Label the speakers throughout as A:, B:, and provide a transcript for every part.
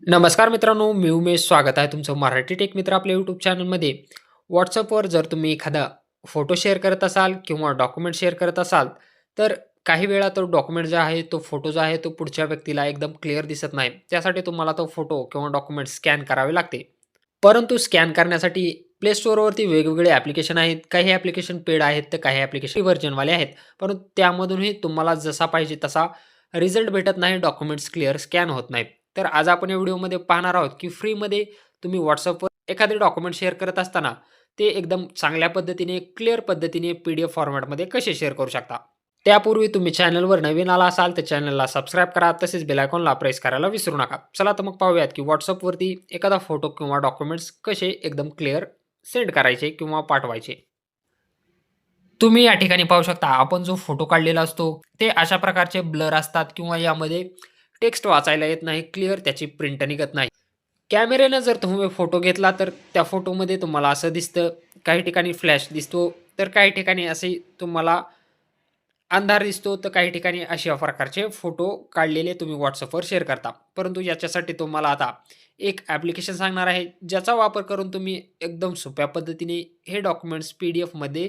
A: नमस्कार मित्रांनो, मी उमेश. स्वागत आहे तुमचं मराठी टेक मित्र आपल्या यूट्यूब चॅनलमध्ये. WhatsAppवर जर तुम्ही एखादा फोटो शेअर करत असाल किंवा डॉक्युमेंट शेअर करत असाल, तर काही वेळा तो डॉक्युमेंट जो आहे, तो फोटो जो आहे, तो पुढच्या व्यक्तीला एकदम क्लिअर दिसत नाही. त्यासाठी तुम्हाला तो फोटो किंवा डॉक्युमेंट स्कॅन करावे लागते. परंतु स्कॅन करण्यासाठी Play Storeवरती वेगवेगळे ॲप्लिकेशन आहेत. काही ॲप्लिकेशन पेड आहेत, तर काही ॲप्लिकेशन व्हर्जनवाले आहेत. परंतु त्यामधूनही तुम्हाला जसा पाहिजे तसा रिझल्ट भेटत नाही, डॉक्युमेंट्स क्लिअर स्कॅन होत नाहीत. तर आज आपण या व्हिडिओमध्ये पाहणार आहोत, की फ्रीमध्ये तुम्ही WhatsAppवर एखादे डॉक्युमेंट शेअर करत असताना, ते एकदम चांगल्या पद्धतीने, क्लिअर पद्धतीने PDF फॉर्मॅटमध्ये कसे शेअर करू शकता. त्यापूर्वी तुम्ही चॅनलवर नवीन आला असाल, तर चॅनलला सबस्क्राईब करा. तसेच बेल आयकॉनला प्रेस करायला विसरू नका. चला तर मग पाहूयात, की WhatsAppवरती एखादा फोटो किंवा डॉक्युमेंट्स कसे एकदम क्लिअर सेंड करायचे किंवा पाठवायचे. तुम्ही या ठिकाणी पाहू शकता, आपण जो फोटो काढलेला असतो, ते अशा प्रकारचे ब्लर असतात किंवा यामध्ये टेक्स्ट वाचायला येत नाही, क्लिअर त्याची प्रिंट निघत नाही. कॅमेऱ्यानं जर तुम्ही फोटो घेतला, तर त्या फोटोमध्ये तुम्हाला असं दिसतं, काही ठिकाणी फ्लॅश दिसतो, तर काही ठिकाणी असे तुम्हाला अंधार दिसतो, तर काही ठिकाणी अशा प्रकारचे फोटो काढलेले तुम्ही WhatsAppवर शेअर करता. परंतु याच्यासाठी तुम्हाला आता एक ॲप्लिकेशन सांगणार आहे, ज्याचा वापर करून तुम्ही एकदम सोप्या पद्धतीने हे डॉक्युमेंट्स PDFमध्ये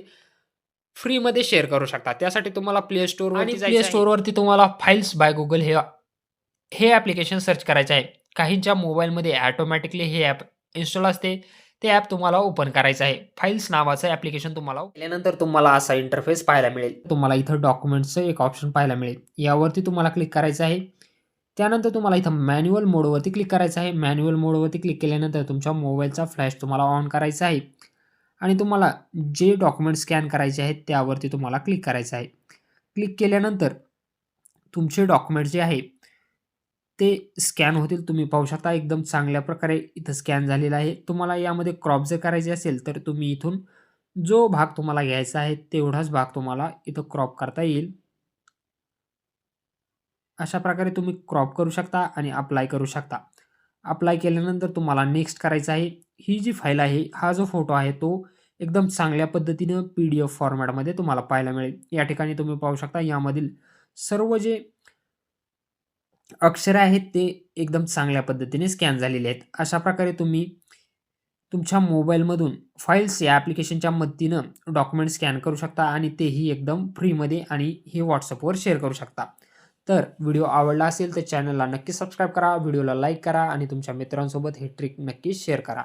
A: फ्रीमध्ये शेअर करू शकता. त्यासाठी तुम्हाला Play Storeवरती आणि जायचं Play आहे. Storeवरती तुम्हाला फाइल्स बाय Google हे ॲप्लिकेशन सर्च करायचं आहे. काहींच्या मोबाईलमध्ये ऑटोमॅटिकली हे ॲप इन्स्टॉल असते. ते ॲप तुम्हाला ओपन करायचं आहे. फाइल्स नावाचं ॲप्लिकेशन तुम्हाला केल्यानंतर तुम्हाला असा इंटरफेस पाहायला मिळेल. तुम्हाला इथं डॉक्युमेंट्सचं एक ऑप्शन पाहायला मिळेल. यावरती तुम्हाला क्लिक करायचं आहे. त्यानंतर तुम्हाला इथं मॅन्युअल मोडवरती क्लिक करायचं आहे. मॅन्युअल मोडवरती क्लिक केल्यानंतर तुमच्या मोबाईलचा फ्लॅश तुम्हाला ऑन करायचा आहे आणि तुम्हाला जे डॉक्युमेंट स्कॅन करायचे आहेत त्यावरती तुम्हाला क्लिक करायचं आहे. क्लिक केल्यानंतर तुमचे डॉक्युमेंट जे आहे ते स्कॅन होतील. तुम्ही पाहू शकता एकदम चांगल्या प्रकारे इथं स्कॅन झालेला आहे. तुम्हाला यामध्ये क्रॉप जर करायचे असेल, तर तुम्ही इथून जो भाग तुम्हाला घ्यायचा आहे, तेवढाच भाग तुम्हाला इथं क्रॉप करता येईल. अशा प्रकारे तुम्ही क्रॉप करू शकता आणि अप्लाय करू शकता. अप्लाय केल्यानंतर तुम्हाला नेक्स्ट करायचं आहे. ही जी फाईल आहे, हा जो फोटो आहे, तो एकदम चांगल्या पद्धतीनं PDF फॉर्मॅटमध्ये तुम्हाला पाहायला मिळेल. या ठिकाणी तुम्ही पाहू शकता, यामधील सर्व जे अक्षरे आहेत ते एकदम चांगल्या पद्धतीने स्कॅन झालेले आहेत. अशा प्रकारे तुम्ही तुमच्या मोबाईलमधून फाइल्स या ॲप्लिकेशनच्या मदतीनं डॉक्युमेंट स्कॅन करू शकता आणि तेही एकदम फ्रीमध्ये आणि हे WhatsAppवर शेअर करू शकता. तर व्हिडिओ आवडला असेल तर चॅनलला नक्की सबस्क्राईब करा, व्हिडिओला लाईक करा आणि तुमच्या मित्रांसोबत ही ट्रिक नक्की शेअर करा.